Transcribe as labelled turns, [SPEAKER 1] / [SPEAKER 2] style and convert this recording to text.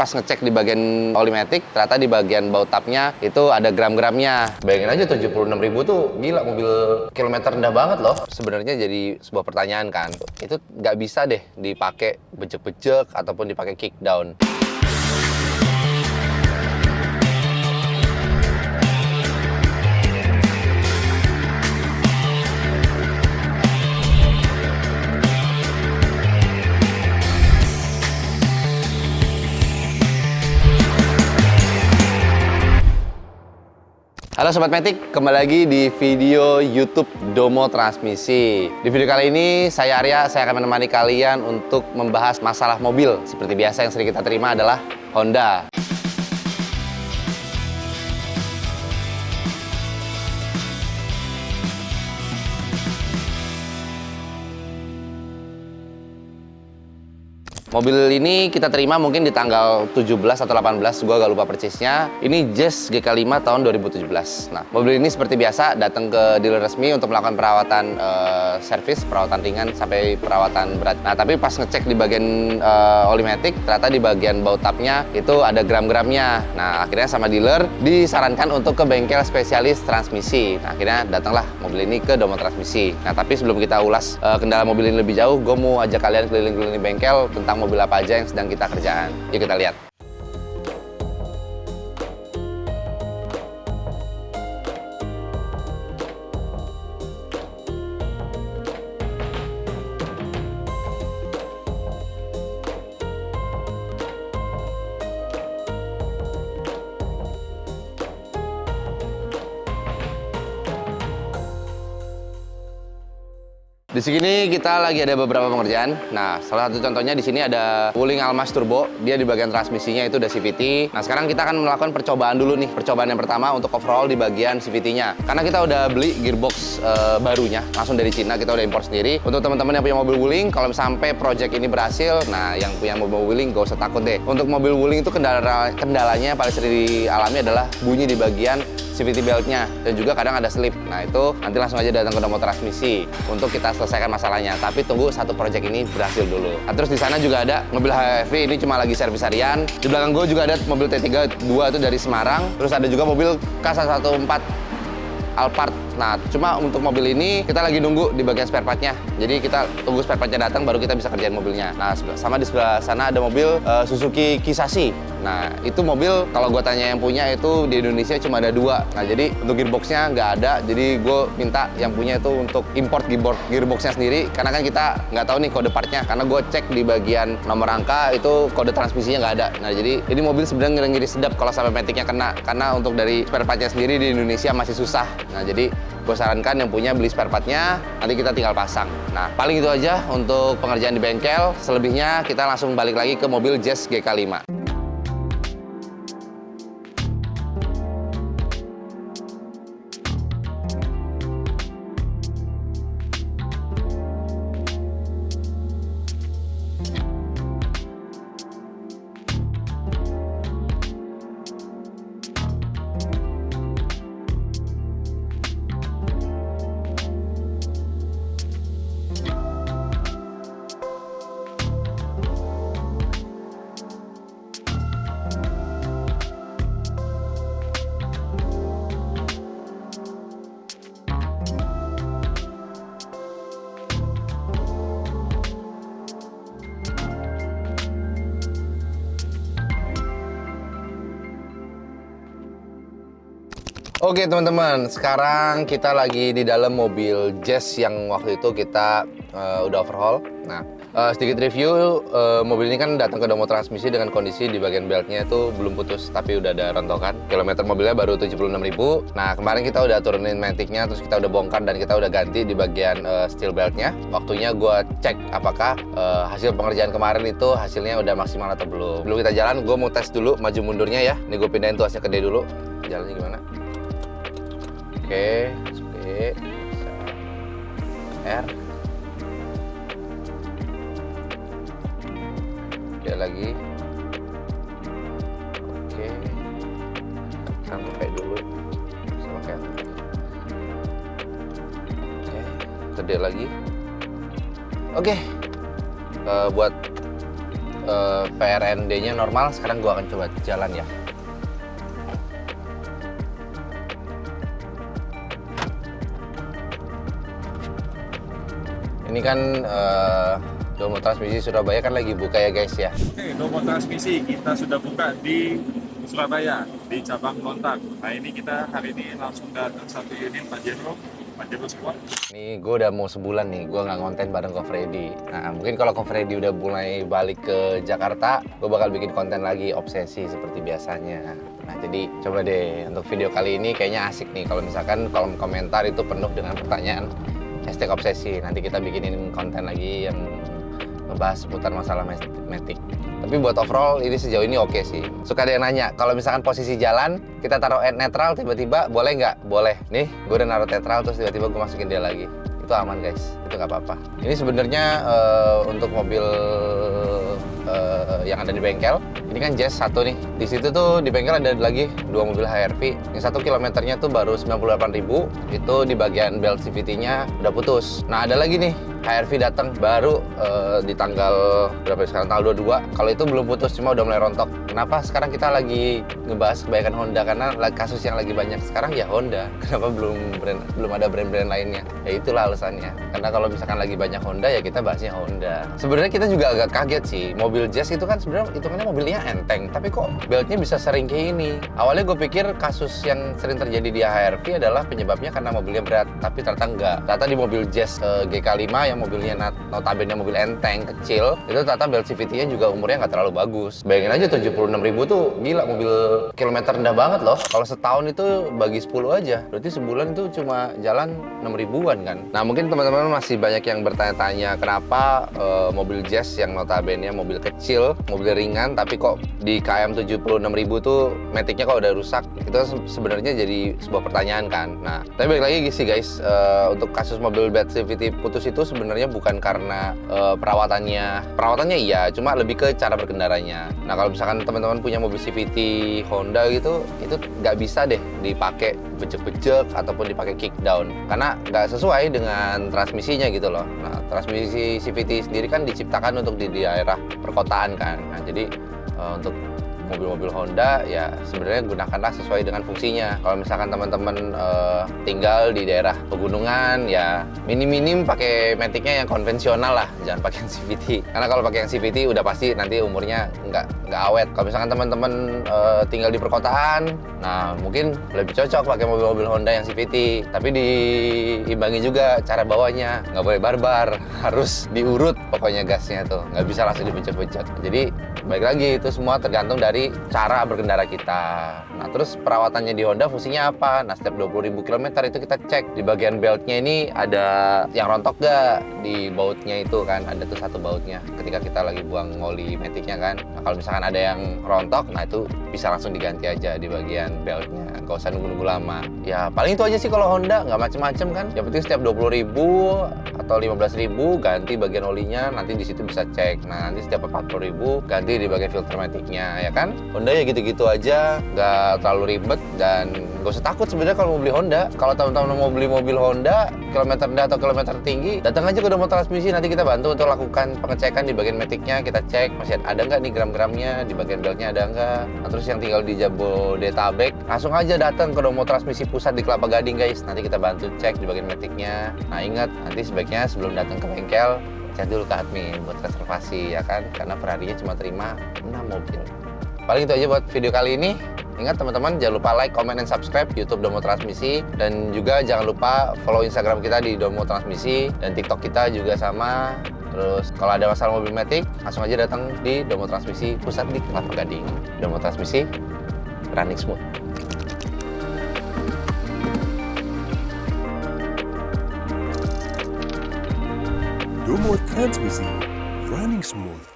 [SPEAKER 1] pas ngecek di bagian oli matic, ternyata di bagian baut tapnya itu ada gram-gramnya. Bayangin aja 76.000 tuh gila, mobil kilometer rendah banget loh. Sebenarnya jadi sebuah pertanyaan kan, itu nggak bisa deh dipakai bejek-bejek ataupun dipakai kickdown. Halo Sobat Matic, kembali lagi di video YouTube Domo Transmisi. Di video kali ini saya Arya, saya akan menemani kalian untuk membahas masalah mobil. Seperti biasa yang sering kita terima adalah Honda. Mobil ini kita terima mungkin di tanggal 17 atau 18, gua agak lupa persisnya. Ini Jazz GK5 tahun 2017. Nah, mobil ini seperti biasa datang ke dealer resmi untuk melakukan perawatan servis, perawatan ringan sampai perawatan berat. Nah, tapi pas ngecek di bagian oli matic, ternyata di bagian baut tapnya itu ada gram-gramnya. Nah, akhirnya sama dealer disarankan untuk ke bengkel spesialis transmisi. Nah, akhirnya datanglah mobil ini ke Domo Transmisi. Nah, tapi sebelum kita ulas kendala mobil ini lebih jauh, gue mau ajak kalian keliling-keliling bengkel tentang mobil apa aja yang sedang kita kerjaan. Yuk kita lihat. Di sini kita lagi ada beberapa pengerjaan. Nah, salah satu contohnya di sini ada Wuling Almas Turbo. Dia di bagian transmisinya itu udah CVT. Nah, sekarang kita akan melakukan percobaan dulu nih. Percobaan yang pertama untuk overhaul di bagian CVT-nya. Karena kita udah beli gearbox barunya, langsung dari Cina, kita udah impor sendiri. Untuk teman-teman yang punya mobil Wuling, kalau sampai project ini berhasil, nah yang punya mobil Wuling gak usah takut deh. Untuk mobil Wuling itu kendalanya paling sering dialami adalah bunyi di bagian CVT belt-nya, dan juga kadang ada slip. Nah, itu nanti langsung aja datang ke Domo Transmisi untuk kita selesaikan masalahnya. Tapi tunggu satu project ini berhasil dulu. Nah, terus di sana juga ada mobil HRV, ini cuma lagi servis harian. Di belakang gue juga ada mobil T32 itu dari Semarang. Terus ada juga mobil K114 Alphard. Nah, cuma untuk mobil ini kita lagi nunggu di bagian spare part-nya. Jadi kita tunggu spare part-nya datang baru kita bisa kerjain mobilnya. Nah, sama di sebelah sana ada mobil Suzuki Kisashi. Nah, itu mobil kalau gue tanya yang punya itu di Indonesia cuma ada 2. Nah, jadi untuk gearbox-nya nggak ada. Jadi gue minta yang punya itu untuk import gearbox-nya sendiri. Karena kan kita nggak tahu nih kode part-nya. Karena gue cek di bagian nomor angka itu kode transmisinya nggak ada. Nah, jadi ini mobil sebenarnya ngiri sedap kalau sampai matic-nya kena. Karena untuk dari spare part-nya sendiri di Indonesia masih susah. Nah, jadi gue sarankan yang punya beli spare part-nya, nanti kita tinggal pasang. Nah, paling itu aja untuk pengerjaan di bengkel. Selebihnya kita langsung balik lagi ke mobil Jazz GK5. Oke teman-teman, sekarang kita lagi di dalam mobil Jazz yang waktu itu kita udah overhaul. Nah, sedikit review, mobil ini kan datang ke Domo Transmisi dengan kondisi di bagian beltnya itu belum putus, tapi udah ada rontokan. Kilometer mobilnya baru 76.000. Nah, kemarin kita udah turunin matic-nya, terus kita udah bongkar dan kita udah ganti di bagian steel beltnya. Waktunya gue cek apakah hasil pengerjaan kemarin itu hasilnya udah maksimal atau belum. Sebelum kita jalan, gue mau tes dulu maju mundurnya ya. Ini gue pindahin tuasnya ke D dulu. Jalannya gimana? Oke, SP, R, oke lagi, oke, sekarang pakai dulu, sama kayak, oke, gede lagi, oke, buat PRND-nya normal. Sekarang gue akan coba jalan ya. Ini kan Domo Transmisi Surabaya kan lagi buka ya guys ya.
[SPEAKER 2] Oke, Domo Transmisi kita sudah buka di Surabaya, di cabang kontak. Nah ini kita hari ini langsung datang satu unit Pajero Sport.
[SPEAKER 1] Nih gue udah mau sebulan nih, gue nggak konten bareng Ko Freddy. Nah mungkin kalau Ko Freddy udah mulai balik ke Jakarta, gue bakal bikin konten lagi obsesi seperti biasanya. Nah jadi coba deh untuk video kali ini kayaknya asik nih kalau misalkan kolom komentar itu penuh dengan pertanyaan hashtag obsesi. Nanti kita bikinin konten lagi yang ngebahas seputar masalah matic. Tapi buat overall ini sejauh ini oke sih. Suka ada yang nanya, kalau misalkan posisi jalan kita taruh netral tiba-tiba boleh nggak? Boleh. Nih, gue udah naruh netral terus tiba-tiba gue masukin dia lagi. Itu aman guys, itu nggak apa-apa. Ini sebenarnya untuk mobil yang ada di bengkel. Ini kan Jazz satu nih. Di situ tuh di bengkel ada lagi 2 mobil HRV. Yang 1 kilometernya tuh baru 98.000. Itu di bagian belt CVT-nya udah putus. Nah ada lagi nih HRV datang baru di tanggal berapa sekarang, tanggal 22. Kalau itu belum putus, cuma udah mulai rontok. Kenapa sekarang kita lagi ngebahas kebanyakan Honda? Karena kasus yang lagi banyak sekarang ya Honda. Kenapa belum ada brand-brand lainnya? Ya itulah alasannya. Karena kalau misalkan lagi banyak Honda ya kita bahasnya Honda. Sebenarnya kita juga agak kaget sih. Mobil Jazz itu kan sebenarnya hitungannya mobilnya enteng, tapi kok beltnya bisa sering kayak ini? Awalnya gue pikir kasus yang sering terjadi di HRV adalah penyebabnya karena mobilnya berat, tapi ternyata enggak. Ternyata di mobil Jazz GK5 yang mobilnya notabene mobil enteng kecil, itu ternyata belt CVT-nya juga umurnya nggak terlalu bagus. Bayangin aja 76.000 tuh gila, mobil kilometer rendah banget loh. Kalau setahun itu bagi 10 aja, berarti sebulan itu cuma jalan 6.000-an kan. Nah mungkin teman-teman masih banyak yang bertanya-tanya kenapa mobil Jazz yang notabene mobil kecil, mobil ringan, tapi kok di KM 76.000 tuh matic-nya kok udah rusak. Itu sebenarnya jadi sebuah pertanyaan kan. Nah tapi balik lagi sih guys, untuk kasus mobil belt CVT putus itu sebenarnya bukan karena perawatannya iya, cuma lebih ke cara berkendaranya. Nah kalau misalkan teman-teman punya mobil CVT Honda gitu, itu nggak bisa deh dipakai bejek-bejek ataupun dipakai kickdown karena nggak sesuai dengan transmisinya gitu loh. Nah transmisi CVT sendiri kan diciptakan untuk di daerah perkotaan kan. Nah jadi untuk mobil-mobil Honda ya sebenarnya gunakanlah sesuai dengan fungsinya. Kalau misalkan teman-teman tinggal di daerah pegunungan ya minim-minim pakai matic-nya yang konvensional lah, jangan pakai yang CVT. Karena kalau pakai yang CVT udah pasti nanti umurnya nggak awet. Kalau misalkan teman-teman tinggal di perkotaan, nah mungkin lebih cocok pakai mobil-mobil Honda yang CVT. Tapi diimbangi juga cara bawanya, nggak boleh barbar, harus diurut pokoknya gasnya tuh, nggak bisa langsung dibecek-becek. Jadi baik lagi itu semua tergantung dari cara berkendara kita. Nah terus perawatannya di Honda fungsinya apa? Nah setiap 20.000 km itu kita cek di bagian beltnya ini ada yang rontok gak di bautnya itu kan, ada tuh satu bautnya ketika kita lagi buang oli matic-nya kan. Nah kalau misalkan ada yang rontok, nah itu bisa langsung diganti aja di bagian beltnya, nggak usah nunggu-nunggu lama. Ya paling itu aja sih kalau Honda, nggak macem-macem kan. Yang penting setiap 20.000 atau 15.000 ganti bagian olinya, nanti di situ bisa cek. Nah nanti setiap 40.000 ganti di bagian filter matic-nya ya kan. Honda ya gitu-gitu aja, nggak terlalu ribet dan nggak usah takut sebenarnya kalau mau beli Honda. Kalau teman-teman mau beli mobil Honda kilometer rendah atau kilometer tinggi, datang aja ke Domo Transmisi, nanti kita bantu untuk lakukan pengecekan di bagian matic-nya. Kita cek masih ada nggak nih gram-gramnya, di bagian beltnya ada nggak. Nah, terus yang tinggal di Jabodetabek langsung aja datang ke Domo Transmisi pusat di Kelapa Gading guys, nanti kita bantu cek di bagian matic-nya. Nah ingat, nanti sebaiknya sebelum datang ke bengkel chat dulu ke admin buat reservasi ya kan, karena perharinya cuma terima 6 mobil. Paling itu aja buat video kali ini. Ingat teman-teman, jangan lupa like, comment, dan subscribe YouTube Domo Transmisi. Dan juga jangan lupa follow Instagram kita di Domo Transmisi. Dan TikTok kita juga sama. Terus kalau ada masalah mobil matic, langsung aja datang di Domo Transmisi pusat di Kelapa Gading. Domo Transmisi, running smooth.
[SPEAKER 3] Domo Transmisi, running smooth.